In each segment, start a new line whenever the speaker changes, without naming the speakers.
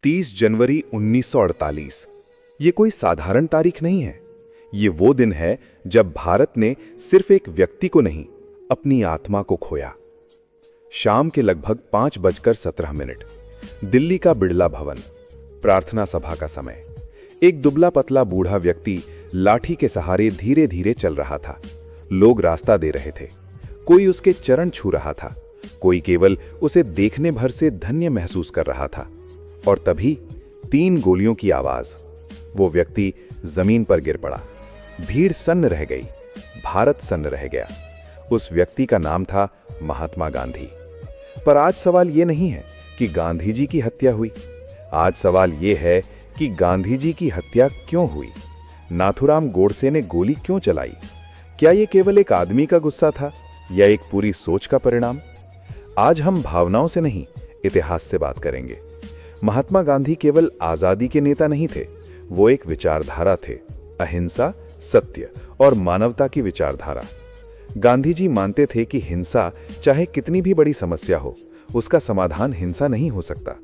30 जनवरी 1948। ये कोई साधारण तारीख नहीं है। ये वो दिन है जब भारत ने सिर्फ एक व्यक्ति को नहीं, अपनी आत्मा को खोया। शाम के लगभग 5:17, दिल्ली का बिड़ला भवन, प्रार्थना सभा का समय। एक दुबला पतला बूढ़ा व्यक्ति लाठी के सहारे धीरे धीरे चल रहा था। लोग रास्ता दे रहे थे, कोई उसके चरण छू रहा था, कोई केवल उसे देखने भर से धन्य महसूस कर रहा था। और तभी 3 गोलियों की आवाज। वो व्यक्ति जमीन पर गिर पड़ा। भीड़ सन्न रह गई, भारत सन्न रह गया। उस व्यक्ति का नाम था महात्मा गांधी। पर आज सवाल ये नहीं है कि गांधी जी की हत्या हुई। आज सवाल ये है कि गांधी जी की हत्या क्यों हुई? नाथूराम गोडसे ने गोली क्यों चलाई? क्या यह केवल एक आदमी का गुस्सा था या एक पूरी सोच का परिणाम? आज हम भावनाओं से नहीं, इतिहास से बात करेंगे। महात्मा गांधी केवल आजादी के नेता नहीं थे, वो एक विचारधारा थे। अहिंसा, सत्य और मानवता की विचारधारा। गांधी जी मानते थे कि हिंसा चाहे कितनी भी बड़ी समस्या हो, उसका समाधान हिंसा नहीं हो सकता।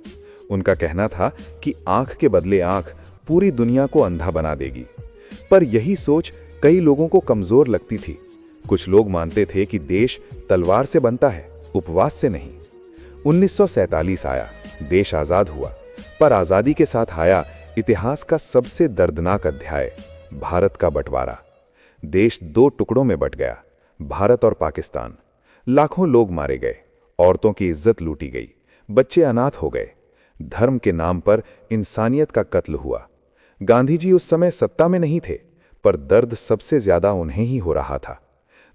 उनका कहना था कि आंख के बदले आंख पूरी दुनिया को अंधा बना देगी। पर यही सोच कई लोगों को कमजोर लगती थी। कुछ लोग मानते थे कि देश तलवार से बनता है, उपवास से नहीं। 1947 आया, देश आजाद हुआ, पर आजादी के साथ आया इतिहास का सबसे दर्दनाक अध्याय, भारत का बंटवारा। देश 2 टुकड़ों में बंट गया, भारत और पाकिस्तान। लाखों लोग मारे गए, औरतों की इज्जत लूटी गई, बच्चे अनाथ हो गए। धर्म के नाम पर इंसानियत का कत्ल हुआ। गांधी जी उस समय सत्ता में नहीं थे, पर दर्द सबसे ज्यादा उन्हें ही हो रहा था।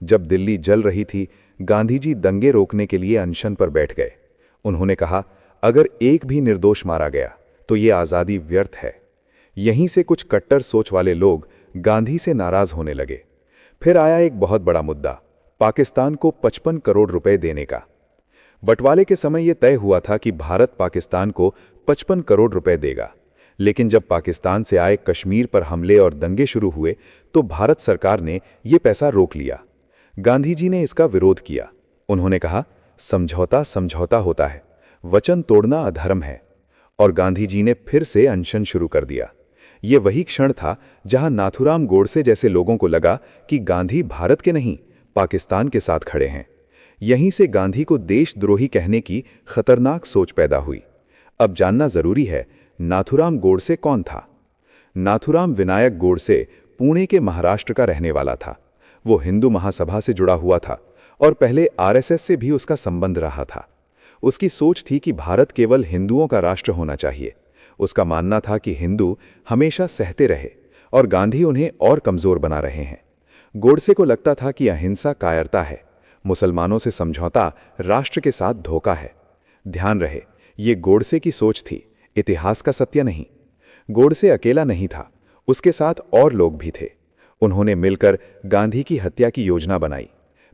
जब दिल्ली जल रही थी, गांधी जी दंगे रोकने के लिए अनशन पर बैठ गए। उन्होंने कहा, अगर एक भी निर्दोष मारा गया तो ये आजादी व्यर्थ है। यहीं से कुछ कट्टर सोच वाले लोग गांधी से नाराज होने लगे। फिर आया एक बहुत बड़ा मुद्दा, पाकिस्तान को 55 करोड़ रुपए देने का। बंटवारे के समय यह तय हुआ था कि भारत पाकिस्तान को 55 करोड़ रुपए देगा। लेकिन जब पाकिस्तान से आए कश्मीर पर हमले और दंगे शुरू हुए तो भारत सरकार ने यह पैसा रोक लिया। गांधी जी ने इसका विरोध किया। उन्होंने कहा, समझौता समझौता होता है, वचन तोड़ना अधर्म है। और गांधी जी ने फिर से अनशन शुरू कर दिया। यह वही क्षण था जहां नाथूराम गोडसे जैसे लोगों को लगा कि गांधी भारत के नहीं, पाकिस्तान के साथ खड़े हैं। यहीं से गांधी को देशद्रोही कहने की खतरनाक सोच पैदा हुई। अब जानना जरूरी है, नाथूराम गोडसे कौन था? नाथूराम विनायक गोडसे पुणे के महाराष्ट्र का रहने वाला था। वो हिंदू महासभा से जुड़ा हुआ था और पहले आरएसएस से भी उसका संबंध रहा था। उसकी सोच थी कि भारत केवल हिंदुओं का राष्ट्र होना चाहिए। उसका मानना था कि हिंदू हमेशा सहते रहे और गांधी उन्हें और कमजोर बना रहे हैं। गोडसे को लगता था कि अहिंसा कायरता है, मुसलमानों से समझौता राष्ट्र के साथ धोखा है। ध्यान रहे, ये गोडसे की सोच थी, इतिहास का सत्य नहीं। गोडसे अकेला नहीं था, उसके साथ और लोग भी थे। उन्होंने मिलकर गांधी की हत्या की योजना बनाई।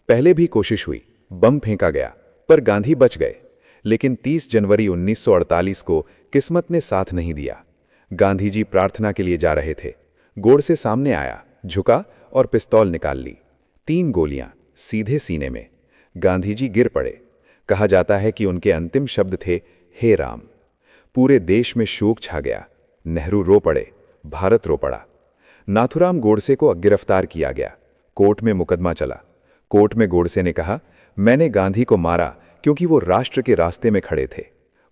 पहले भी कोशिश हुई, बम फेंका गया, पर गांधी बच गए। लेकिन 30 जनवरी 1948 को किस्मत ने साथ नहीं दिया। गांधी जी प्रार्थना के लिए जा रहे थे। गोडसे सामने आया, झुका और पिस्तौल निकाल ली। 3 गोलियां सीधे सीने में। गांधी जी गिर पड़े। कहा जाता है कि उनके अंतिम शब्द थे, हे राम। पूरे देश में शोक छा गया। नेहरू रो पड़े, भारत रो पड़ा। नाथूराम गोडसे को गिरफ्तार किया गया। कोर्ट में मुकदमा चला। कोर्ट में गोडसे ने कहा, मैंने गांधी को मारा क्योंकि वो राष्ट्र के रास्ते में खड़े थे।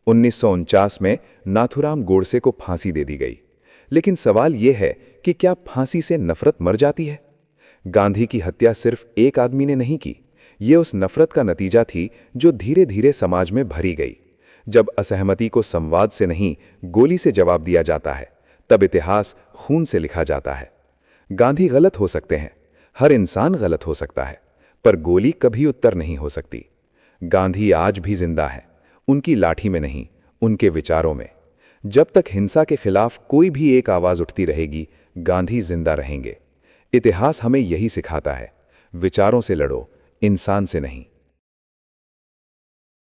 1949 में नाथूराम गोडसे को फांसी दे दी गई। लेकिन सवाल यह है कि क्या फांसी से नफरत मर जाती है? गांधी की हत्या सिर्फ एक आदमी ने नहीं की। ये उस नफरत का नतीजा थी जो धीरे धीरे समाज में भरी गई। जब असहमति को संवाद से नहीं, गोली से जवाब दिया जाता है, तब इतिहास खून से लिखा जाता है। गांधी गलत हो सकते हैं, हर इंसान गलत हो सकता है, पर गोली कभी उत्तर नहीं हो सकती। गांधी आज भी जिंदा है, उनकी लाठी में नहीं, उनके विचारों में। जब तक हिंसा के खिलाफ कोई भी एक आवाज उठती रहेगी, गांधी जिंदा रहेंगे। इतिहास हमें यही सिखाता है, विचारों से लड़ो, इंसान से नहीं।